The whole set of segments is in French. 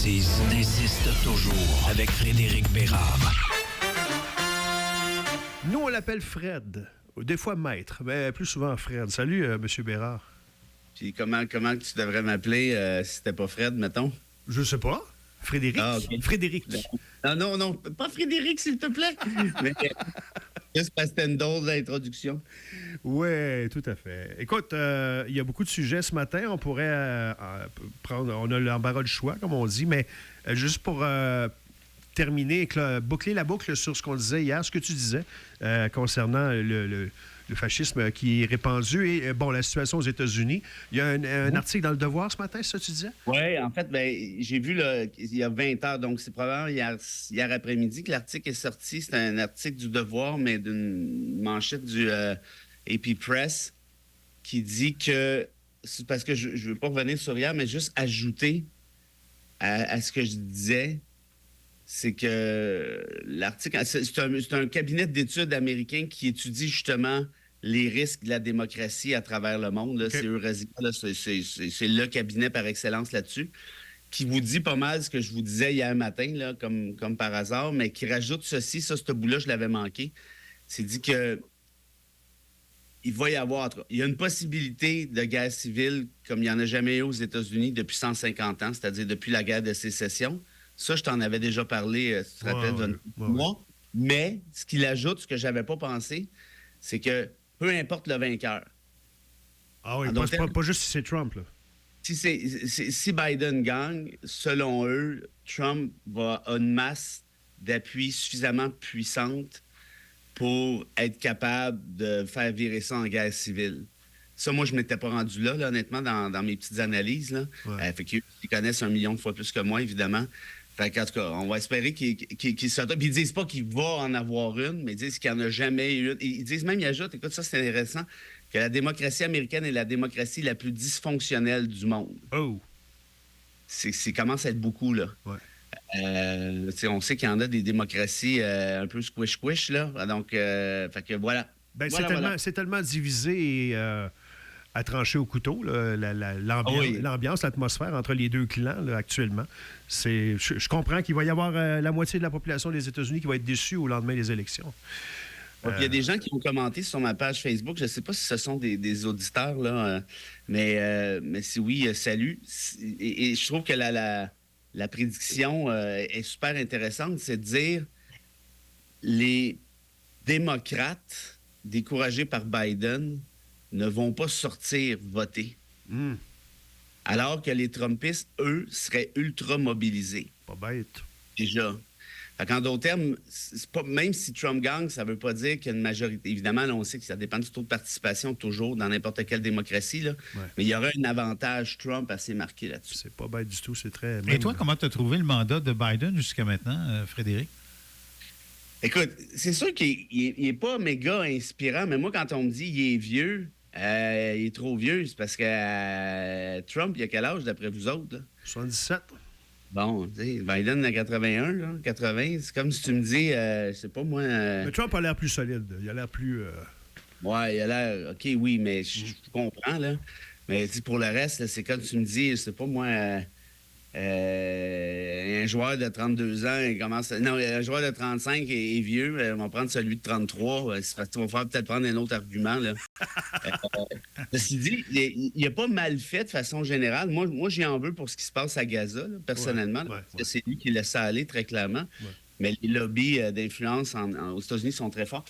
précise insiste toujours avec Frédéric Bérard. Nous, on l'appelle Fred. Des fois Maître, mais plus souvent Fred. Salut, M. Bérard. Puis comment tu devrais m'appeler si c'était pas Fred, mettons? Je sais pas. Frédéric. Ah, OK. Frédéric. Non, pas Frédéric, s'il te plaît. Mais, juste parce que c'était une dose d'introduction. Oui, tout à fait. Écoute, il y a beaucoup de sujets ce matin. On pourrait prendre... On a l'embarras du choix, comme on dit, mais juste pour... terminer, boucler la boucle sur ce qu'on disait hier, ce que tu disais concernant le fascisme qui est répandu et, la situation aux États-Unis. Il y a un article dans Le Devoir ce matin, c'est ça que tu disais? Oui, en fait, j'ai vu il y a 20 heures, donc c'est probablement hier après-midi que l'article est sorti. C'est un article du Devoir, mais d'une manchette du AP Press qui dit que, parce que je ne veux pas revenir sur hier, mais juste ajouter à ce que je disais, c'est que l'article, c'est un cabinet d'études américain qui étudie justement les risques de la démocratie à travers le monde. Là. Okay. C'est Eurasia, c'est le cabinet par excellence là-dessus, qui vous dit pas mal ce que je vous disais hier matin, là, comme par hasard, mais qui rajoute ceci, ce bout-là, je l'avais manqué. C'est dit que il va y avoir, il y a une possibilité de guerre civile comme il n'y en a jamais eu aux États-Unis depuis 150 ans, c'est-à-dire depuis la guerre de sécession. Ça, je t'en avais déjà parlé, tu te rappelles, moi. Mais ce qu'il ajoute, ce que je n'avais pas pensé, c'est que peu importe le vainqueur. Ah oui, pas juste si c'est Trump, là. Si Biden gagne, selon eux, Trump a une masse d'appui suffisamment puissante pour être capable de faire virer ça en guerre civile. Ça, moi, je ne m'étais pas rendu là, honnêtement, dans mes petites analyses. Là. Ouais. Fait qu'ils connaissent 1 million de fois plus que moi, évidemment. Fait qu'en tout cas, on va espérer qu'ils sortent. Puis ils disent pas qu'il va en avoir une, mais ils disent qu'il n'y en a jamais eu une. Ils disent même, ils ajoutent, écoute, ça c'est intéressant, que la démocratie américaine est la démocratie la plus dysfonctionnelle du monde. Oh! C'est commence à être beaucoup, là. Ouais. On sait qu'il y en a des démocraties un peu squish-squish, là. Donc, fait que voilà. Ben, c'est tellement divisé et à trancher au couteau, là, l'ambiance, l'atmosphère entre les deux clans là, actuellement. Je comprends qu'il va y avoir la moitié de la population des États-Unis qui va être déçue au lendemain des élections. Il y a des gens qui ont commenté sur ma page Facebook. Je ne sais pas si ce sont des auditeurs, là, mais si oui, salut. Et je trouve que la prédiction est super intéressante. C'est de dire les démocrates découragés par Biden ne vont pas sortir voter. Alors que les Trumpistes, eux, seraient ultra mobilisés. Pas bête. Déjà. Fait qu'en d'autres termes, même si Trump gagne, ça ne veut pas dire qu'il y a une majorité. Évidemment, là, on sait que ça dépend du taux de participation toujours dans n'importe quelle démocratie. Là. Ouais. Mais il y aura un avantage Trump assez marqué là-dessus. C'est pas bête du tout. C'est très... Et toi, comment tu as trouvé le mandat de Biden jusqu'à maintenant, Frédéric? Écoute, c'est sûr qu'il n'est pas méga inspirant, mais moi, quand on me dit qu'il est vieux, il est trop vieux, c'est parce que Trump, il a quel âge d'après vous autres? Là? 77. Bon, tu sais, Biden a 81, là, 80. C'est comme si tu me dis, je sais pas moi... Mais Trump a l'air plus solide. Il a l'air plus... Ouais, il a l'air... OK, oui, mais je comprends, là. Mais pour le reste, là, c'est comme tu me dis, je sais pas moi... un joueur de 32 ans, il commence... Non, un joueur de 35 est vieux. On va prendre celui de 33. Il va falloir peut-être prendre un autre argument. Là. Ceci dit, il n'y a pas mal fait de façon générale. Moi, j'y en veux pour ce qui se passe à Gaza, là, personnellement. Ouais, parce que c'est lui qui laisse ça aller, très clairement. Ouais. Mais les lobbies d'influence aux États-Unis sont très forts.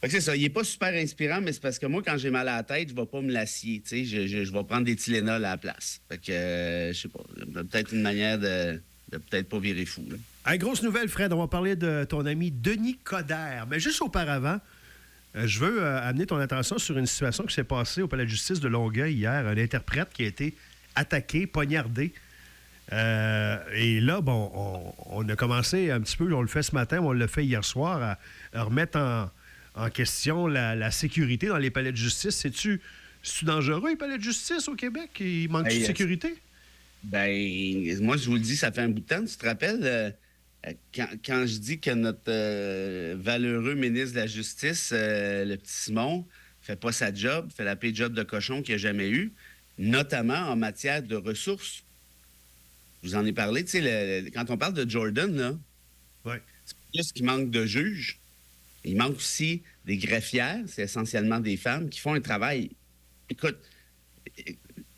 Fait que c'est ça. Il n'est pas super inspirant, mais c'est parce que moi, quand j'ai mal à la tête, je ne vais pas me l'assier. Je vais prendre des Tylenol à la place. Fait que, je sais pas, peut-être une manière de peut-être pas virer fou. Hey, grosse nouvelle, Fred. On va parler de ton ami Denis Coderre. Mais juste auparavant, je veux amener ton attention sur une situation qui s'est passée au Palais de justice de Longueuil hier. Un interprète qui a été attaqué, poignardé. Et là, bon, on a commencé un petit peu, on le fait ce matin, on l'a fait hier soir, à remettre en question la sécurité dans les palais de justice. C'est-tu dangereux, les palais de justice au Québec? Il manque de sécurité? Ben, moi, je vous le dis, ça fait un bout de temps. Tu te rappelles, quand je dis que notre valeureux ministre de la Justice, le petit Simon, fait pas sa job, fait la pire job de cochon qu'il a jamais eu, notamment en matière de ressources. je vous en ai parlé, tu sais, quand on parle de Jordan, là, Ouais. c'est pas juste qu'il manque de juges. Il manque aussi des greffières, c'est essentiellement des femmes, qui font un travail, écoute,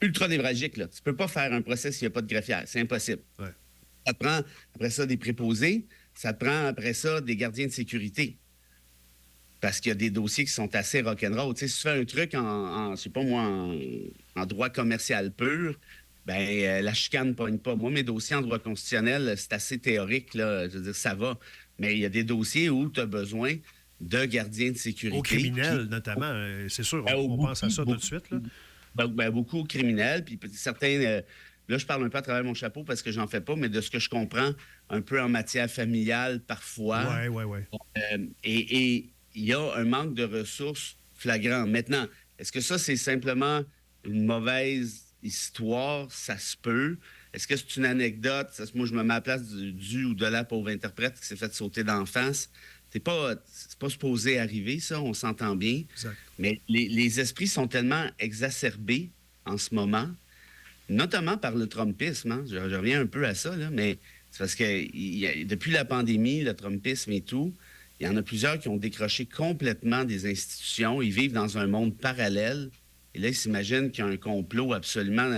ultra névralgique. Là. Tu peux pas faire un procès s'il n'y a pas de greffière. C'est impossible. Ouais. Ça te prend après ça des préposés, ça te prend après ça des gardiens de sécurité. Parce qu'il y a des dossiers qui sont assez rock'n'roll. Tu sais, si tu fais un truc je sais pas moi, en droit commercial pur, la chicane pogne pas. Moi, mes dossiers en droit constitutionnel, c'est assez théorique, là. Je veux dire, ça va. Mais il y a des dossiers où tu as besoin de gardiens de sécurité. Aux criminels, notamment. C'est sûr, on pense à ça tout de suite. Là. Beaucoup aux criminels. Puis certains... là, je parle un peu à travers mon chapeau parce que j'en fais pas, mais de ce que je comprends, un peu en matière familiale, parfois. Oui. Et il y a un manque de ressources flagrant. Maintenant, est-ce que ça, c'est simplement une mauvaise histoire? Ça se peut. Est-ce que c'est une anecdote? Moi, je me mets à la place du ou de la pauvre interprète qui s'est fait sauter d'en face. C'est pas supposé arriver, ça, on s'entend bien. Exact. Mais les esprits sont tellement exacerbés en ce moment, notamment par le Trumpisme. Hein? Je reviens un peu à ça, là, mais c'est parce que depuis la pandémie, le Trumpisme et tout, il y en a plusieurs qui ont décroché complètement des institutions. Ils vivent dans un monde parallèle. Et là, ils s'imaginent qu'il y a un complot absolument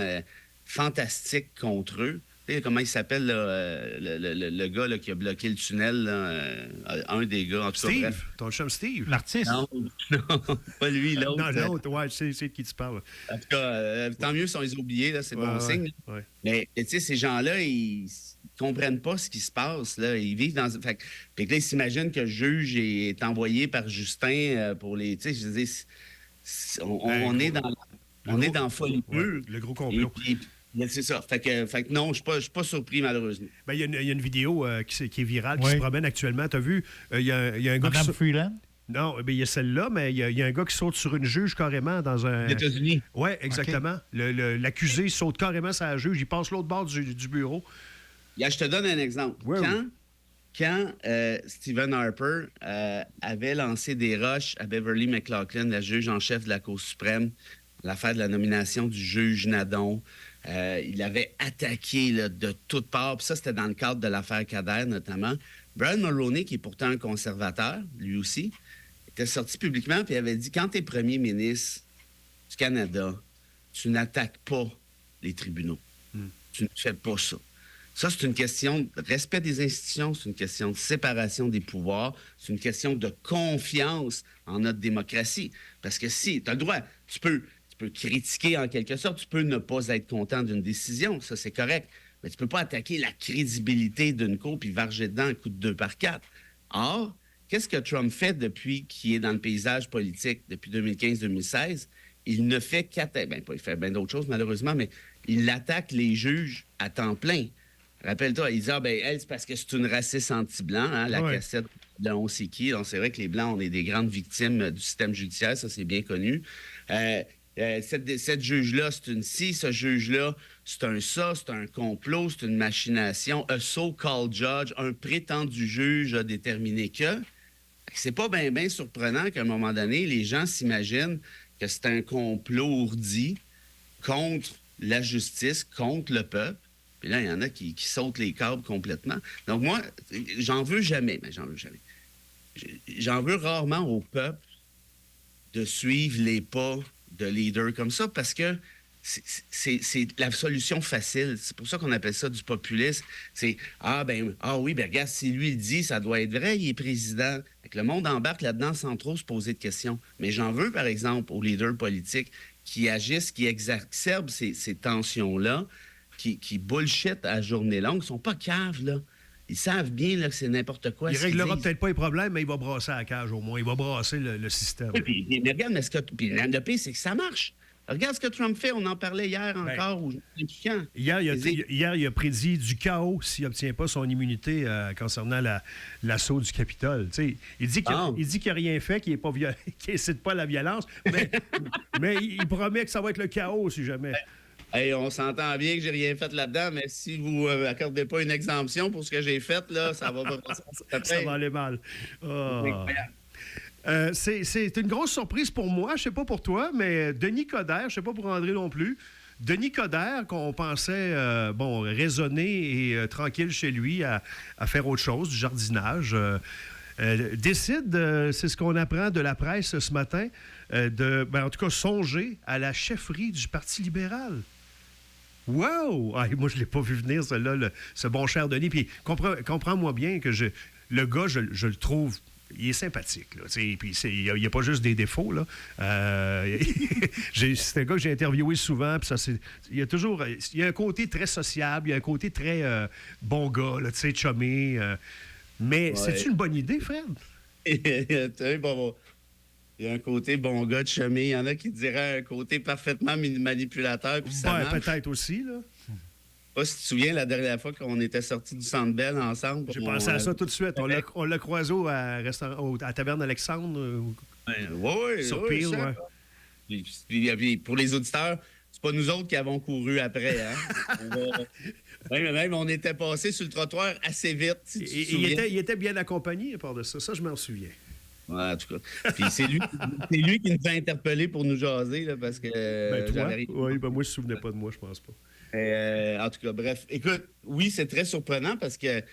fantastique contre eux. Tu sais, comment il s'appelle, le gars là, qui a bloqué le tunnel, là, un des gars, en tout cas, Steve, bref. ton chum Steve. L'artiste. Non, pas lui, l'autre. Non, l'autre, ouais, je sais de qui tu parles. En tout cas, tant mieux si on les a oubliés, là, c'est bon signe. Ouais. Mais tu sais, ces gens-là, ils comprennent pas ce qui se passe. Là. Ils vivent dans... Fait que là, ils s'imaginent que le juge est envoyé par Justin pour les... Tu sais, je veux dire, on est dans... On est dans folie pure. Le gros complot. C'est ça. Fait que non, je suis pas surpris, malheureusement. Il y a une vidéo qui est virale, qui Oui. se promène actuellement. Tu as vu, il y a un gars Madame qui... Freeland? Non, il y a celle-là, mais il y a un gars qui saute sur une juge carrément dans un... Les États-Unis. Oui, exactement. L'accusé saute carrément sur la juge. Il passe l'autre bord du bureau. Je te donne un exemple. Oui, Quand Stephen Harper avait lancé des roches à Beverly McLaughlin, la juge en chef de la Cour suprême, l'affaire de la nomination du juge Nadon, il avait attaqué là, de toutes parts. Puis ça, c'était dans le cadre de l'affaire Kader, notamment. Brian Mulroney, qui est pourtant un conservateur, lui aussi, était sorti publiquement et avait dit, quand tu es premier ministre du Canada, tu n'attaques pas les tribunaux. Tu ne fais pas ça. Ça, c'est une question de respect des institutions, c'est une question de séparation des pouvoirs, c'est une question de confiance en notre démocratie. Parce que si, tu as le droit, tu peux critiquer en quelque sorte, tu peux ne pas être content d'une décision, ça c'est correct, mais tu peux pas attaquer la crédibilité d'une cour puis varger dedans un coup de 2 par 4. Or, qu'est-ce que Trump fait depuis qu'il est dans le paysage politique, depuis 2015-2016? Il ne fait il fait bien d'autres choses malheureusement, mais il attaque les juges à temps plein. Rappelle-toi, il dit, elle, c'est parce que c'est une raciste anti-blanc, hein, la cassette de on sait qui. Donc, c'est vrai que les Blancs, on est des grandes victimes du système judiciaire, ça, c'est bien connu. Cette juge-là, c'est une ci, ce juge-là, c'est un ça, c'est un complot, c'est une machination. A so-called judge, un prétendu juge a déterminé que. C'est pas bien surprenant qu'à un moment donné, les gens s'imaginent que c'est un complot ourdi contre la justice, contre le peuple. Puis là, il y en a qui sautent les câbles complètement. Donc moi, j'en veux jamais. J'en veux rarement au peuple de suivre les pas de leaders comme ça parce que c'est la solution facile. C'est pour ça qu'on appelle ça du populisme. C'est regarde, si lui le dit, ça doit être vrai, il est président. Fait que le monde embarque là-dedans sans trop se poser de questions. Mais j'en veux, par exemple, aux leaders politiques qui agissent, qui exacerbent ces tensions-là, qui bullshit à journée longue. Ils sont pas caves, là. Ils savent bien là, que c'est n'importe quoi. Il réglera peut-être pas les problèmes, mais il va brasser à la cage au moins. Il va brasser le système. Oui, mais regarde, le pire, c'est que ça marche. Regarde ce que Trump fait. On en parlait hier encore. Hier, il a prédit du chaos s'il n'obtient pas son immunité concernant l'assaut du Capitole. T'sais, il dit qu'il n'a rien fait, qu'il n'incite pas la violence, mais il promet que ça va être le chaos si jamais. Hey, on s'entend bien que j'ai rien fait là-dedans, mais si vous accordez pas une exemption pour ce que j'ai fait, là, ça va pas ça va aller mal. Oh. C'est une grosse surprise pour moi, je sais pas pour toi, mais Denis Coderre, je sais pas pour André non plus, Denis Coderre, qu'on pensait raisonner et tranquille chez lui à faire autre chose, du jardinage, décide, c'est ce qu'on apprend de la presse ce matin, en tout cas, songer à la chefferie du Parti libéral. Wow! Ah, moi, je ne l'ai pas vu venir, celle-là, ce bon cher Denis. Puis, comprends-moi bien que le gars, je le trouve, il est sympathique. Là, puis, il n'y a pas juste des défauts. Là. C'est un gars que j'ai interviewé souvent. Puis il y a un côté très sociable, il y a un côté très bon gars, là, chumé. Mais c'est-tu une bonne idée, Fred? Il y a un côté bon gars de chemin. Il y en a qui diraient un côté parfaitement manipulateur. Puis peut-être aussi, là. Je sais pas si tu te souviens la dernière fois qu'on était sortis du Centre Bell ensemble. J'ai pensé à ça tout de suite. On l'a croisé à Taverne Alexandre. Oui, sur Peel, Puis pour les auditeurs, c'est pas nous autres qui avons couru après. Hein? Même on était passé sur le trottoir assez vite. Si tu te souviens. Il était bien accompagné à part de ça. Ça, je m'en souviens. Ouais, en tout cas. Puis c'est lui qui nous a interpellés pour nous jaser, là, parce que... Oui, moi, je ne me souvenais pas de moi, je pense pas. En tout cas, bref. Écoute, oui, c'est très surprenant parce que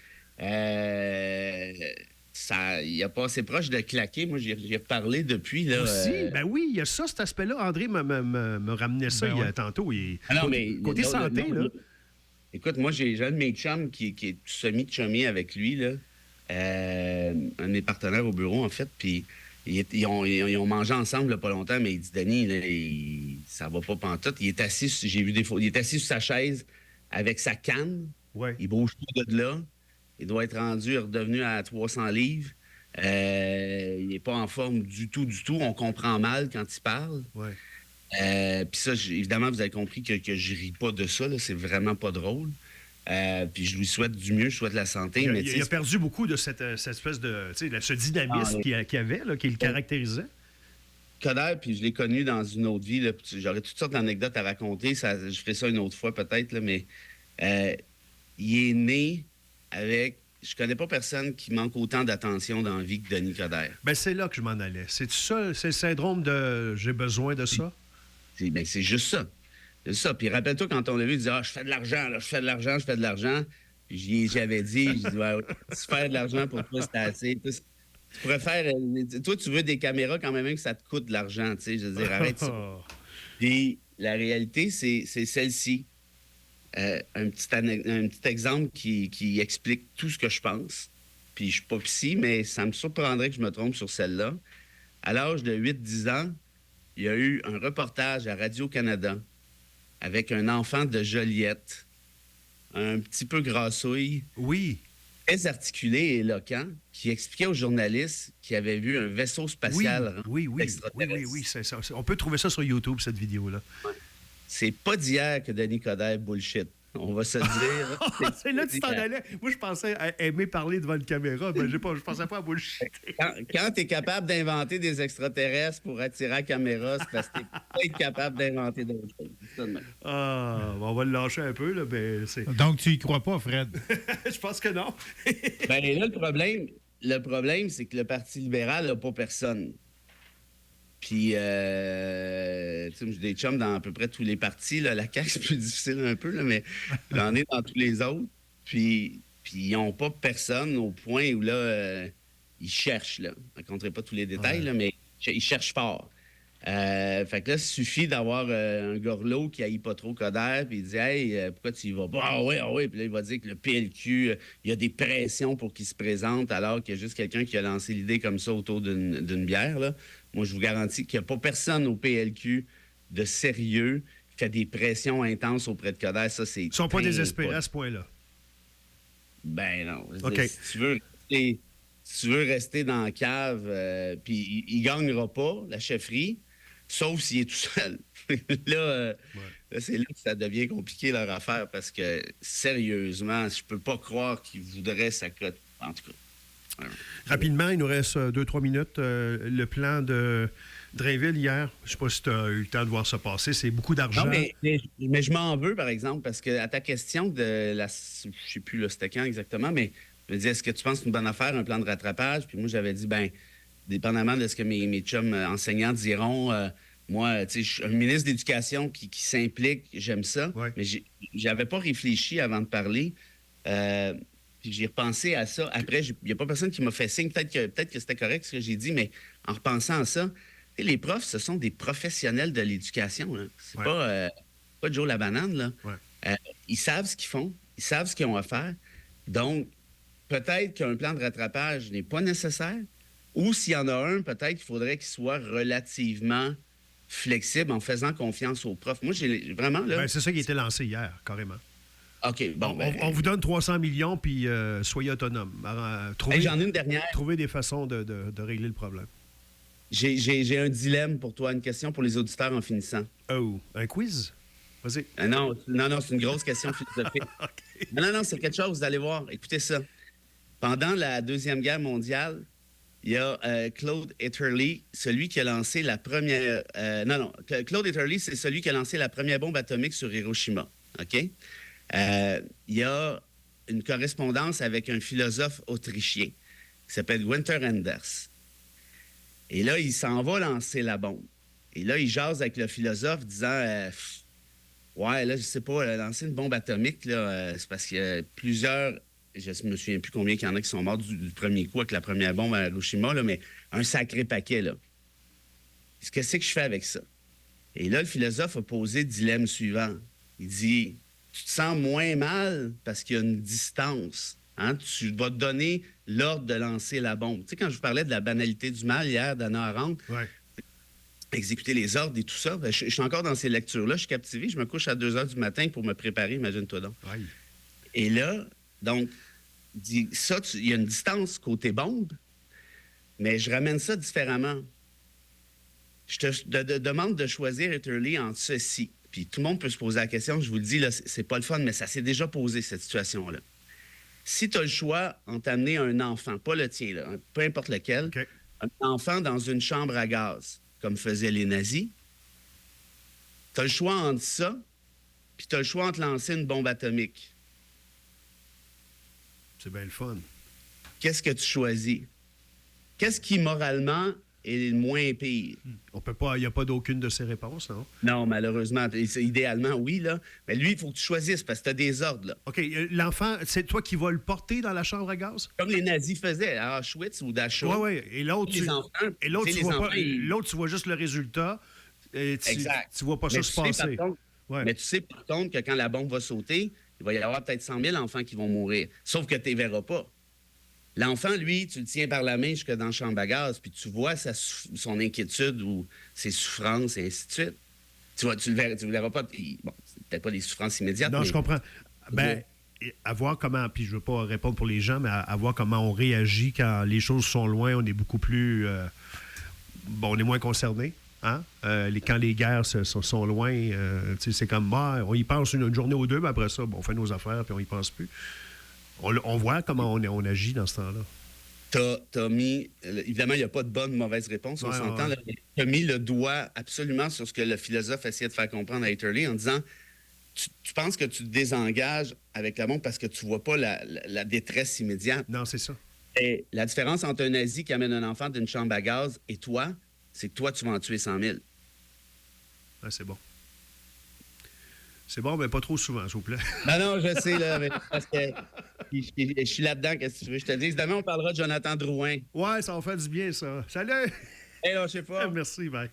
il a pas assez proche de claquer. Moi, j'y ai parlé depuis. Là, aussi? Ben oui, il y a ça, cet aspect-là. André me ramenait ça tantôt. Côté santé, là. Écoute, moi, j'ai un de mes chums qui est semi-chummy avec lui, là. Un de mes partenaires au bureau, en fait, puis ils ont mangé ensemble il n'y a pas longtemps, mais il dit, Denis, là, ça va pas pantoute. Il est assis, j'ai vu des photos, il est assis sur sa chaise avec sa canne. Ouais. Il bouge pas de là. Il doit être redevenu à 300 livres. Il n'est pas en forme du tout. On comprend mal quand il parle. Ouais. Puis ça, évidemment, vous avez compris que je ris pas de ça. Là, c'est vraiment pas drôle. Puis je lui souhaite du mieux, je souhaite la santé. Il a perdu beaucoup de cette espèce de ce dynamisme qu'il avait, là, qui le caractérisait. Coderre, puis je l'ai connu dans une autre vie. Là, j'aurais toutes sortes d'anecdotes à raconter. Je ferai ça une autre fois peut-être, là, mais il est né avec... Je connais pas personne qui manque autant d'attention dans la vie que Denis Coderre. Ben c'est là que je m'en allais. C'est ça, c'est le syndrome de « j'ai besoin de ça ». C'est juste ça. C'est ça. Puis rappelle-toi, quand on l'a vu, il disait « Ah, je fais de l'argent, là, je fais de l'argent. » Puis j'avais dit, ouais, si faire de l'argent pour toi, c'est assez. Tu pourrais faire... Toi, tu veux des caméras quand même que ça te coûte de l'argent, tu sais. Je veux dire, arrête ça. Puis la réalité, c'est celle-ci. Un petit exemple qui explique tout ce que je pense. Puis je suis pas psy, mais ça me surprendrait que je me trompe sur celle-là. À l'âge de 8-10 ans, il y a eu un reportage à Radio-Canada avec un enfant de Joliette, un petit peu grassouille, oui, très articulé et éloquent, qui expliquait aux journalistes qu'il avait vu un vaisseau spatial oui, c'est ça. On peut trouver ça sur YouTube, cette vidéo-là. Ouais. C'est pas d'hier que Denis Coderre bullshit. On va se le dire. C'est là que tu t'en allais. Moi, je pensais aimer parler devant une caméra, mais je pensais pas à bullshit. Quand tu es capable d'inventer des extraterrestres pour attirer la caméra, c'est parce que tu pas être capable d'inventer d'autres choses. On va le lâcher un peu. Là, ben, donc, tu y crois pas, Fred? Je pense que non. Ben là, le problème, c'est que le Parti libéral n'a pas personne. Puis, j'ai des chums dans à peu près tous les partis. Là. La CAQ, c'est plus difficile un peu, là, mais j'en ai dans tous les autres. Puis ils n'ont pas personne au point où, là, ils cherchent, là. Je ne raconterai pas tous les détails, là, mais ils cherchent fort. Fait que là, il suffit d'avoir un gorlot qui haït pas trop Coderre, puis il dit « Hey, pourquoi tu y vas pas? » Ah oui. Puis là, il va dire que le PLQ, il y a des pressions pour qu'il se présente, alors qu'il y a juste quelqu'un qui a lancé l'idée comme ça autour d'une bière, là. Moi, je vous garantis qu'il n'y a pas personne au PLQ de sérieux qui fait des pressions intenses auprès de Coderre. Ça, c'est... Ils ne sont pas désespérés à ce point-là. Ben non. Okay. Si tu veux rester dans la cave, puis il ne gagnera pas la chefferie, sauf s'il est tout seul. Là, c'est là que ça devient compliqué leur affaire, parce que, sérieusement, je peux pas croire qu'ils voudraient sa cote. En tout cas. Rapidement, il nous reste 2-3 minutes. Le plan de Drainville hier, je ne sais pas si tu as eu le temps de voir ça passer, c'est beaucoup d'argent. Non, mais je m'en veux, par exemple, parce que à ta question de la... Je ne sais plus c'était quand exactement, mais je me disais, est-ce que tu penses que c'est une bonne affaire, un plan de rattrapage? Puis moi, j'avais dit, dépendamment de ce que mes chums enseignants diront, moi, tu sais, je suis un ministre d'éducation qui s'implique, j'aime ça. Ouais. Mais j'avais pas réfléchi avant de parler. Puis j'ai repensé à ça. Après, il n'y a pas personne qui m'a fait signe. Peut-être que c'était correct ce que j'ai dit, mais en repensant à ça, tu sais, les profs, ce sont des professionnels de l'éducation. Là. C'est pas Joe la banane. Là. Ouais. Ils savent ce qu'ils font. Ils savent ce qu'ils ont à faire. Donc, peut-être qu'un plan de rattrapage n'est pas nécessaire. Ou s'il y en a un, peut-être qu'il faudrait qu'il soit relativement flexible en faisant confiance aux profs. Moi, j'ai vraiment... là. Ben, c'est ça qui a été lancé hier, carrément. OK, bon. On vous donne 300 millions, puis soyez autonome. J'en ai une dernière. Trouvez des façons de régler le problème. J'ai un dilemme pour toi, une question pour les auditeurs en finissant. Oh, un quiz? Vas-y. Non, c'est une grosse question philosophique. OK. Non, c'est quelque chose, vous allez voir. Écoutez ça. Pendant la Deuxième Guerre mondiale, il y a Claude Ederle, celui qui a lancé la première... Claude Ederle, c'est celui qui a lancé la première bombe atomique sur Hiroshima. OK? Il y a une correspondance avec un philosophe autrichien qui s'appelle Günther Anders. Et là, il s'en va lancer la bombe. Et là, il jase avec le philosophe disant ouais, là, je sais pas, lancer une bombe atomique, là, c'est parce qu'il y a plusieurs... Je me souviens plus combien il y en a qui sont morts du premier coup avec la première bombe à Hiroshima, là, mais un sacré paquet, là. Qu'est-ce que c'est que je fais avec ça? Et là, le philosophe a posé le dilemme suivant. Il dit, tu te sens moins mal parce qu'il y a une distance. Hein? Tu vas te donner l'ordre de lancer la bombe. Tu sais, quand je vous parlais de la banalité du mal hier d'Hannah Arendt, exécuter les ordres et tout ça, ben, je suis encore dans ces lectures-là, je suis captivé, je me couche à 2 heures du matin pour me préparer, imagine-toi donc. Ouais. Et là, donc, il y a une distance côté bombe, mais je ramène ça différemment. Je te demande de choisir Ederle entre ceci. Puis tout le monde peut se poser la question, je vous le dis, là, c'est pas le fun, mais ça s'est déjà posé, cette situation-là. Si tu as le choix en t'amener un enfant, pas le tien, là, peu importe lequel, OK. un enfant dans une chambre à gaz, comme faisaient les nazis, tu as le choix entre ça, puis tu as le choix entre lancer une bombe atomique. C'est bien le fun. Qu'est-ce que tu choisis? Qu'est-ce qui, moralement, est le moins pire? On peut pas, il n'y a pas d'aucune de ces réponses, non? Non, malheureusement. Idéalement, oui, là. Mais lui, il faut que tu choisisses parce que tu as des ordres, là. OK, l'enfant, c'est toi qui vas le porter dans la chambre à gaz? Comme les nazis faisaient à Auschwitz ou Dachau. Oui, oui. Et l'autre, Les tu, enfants, et l'autre, tu sais, tu les vois enfants, pas, l'autre, tu vois juste le résultat. Et Exact. tu vois pas ça Mais se tu sais, passer. par contre, Ouais. Mais tu sais, par contre, que quand la bombe va sauter, il va y avoir peut-être 100 000 enfants qui vont mourir. Sauf que tu ne les verras pas. L'enfant, lui, tu le tiens par la main jusque dans la chambre à gaz, puis tu vois son inquiétude ou ses souffrances, et ainsi de suite. Tu le verras pas. Puis, bon, c'est peut-être pas des souffrances immédiates. Non, mais... je comprends. Ben, à voir comment, puis je ne veux pas répondre pour les gens, mais à voir comment on réagit quand les choses sont loin, on est beaucoup plus... on est moins concerné. Hein? Quand les guerres sont loin, c'est comme, on y pense une journée ou deux, mais après ça, on fait nos affaires, puis on y pense plus. On voit comment on agit dans ce temps-là. T'as mis... Évidemment, il n'y a pas de bonne ou mauvaise réponse, on s'entend. Ouais. Tu as mis le doigt absolument sur ce que le philosophe essayait de faire comprendre à Ederle en disant, tu penses que tu te désengages avec la bombe parce que tu ne vois pas la détresse immédiate. Non, c'est ça. Et la différence entre un nazi qui amène un enfant d'une chambre à gaz et toi, c'est que toi, tu vas en tuer 100 000. Ouais, c'est bon. C'est bon, mais pas trop souvent, s'il vous plaît. Non, je sais, là, mais parce que je suis là-dedans, qu'est-ce que tu veux que je te dise? Demain, on parlera de Jonathan Drouin. Ouais, ça va faire du bien, ça. Salut! Hé, là, je sais pas. Merci, bye.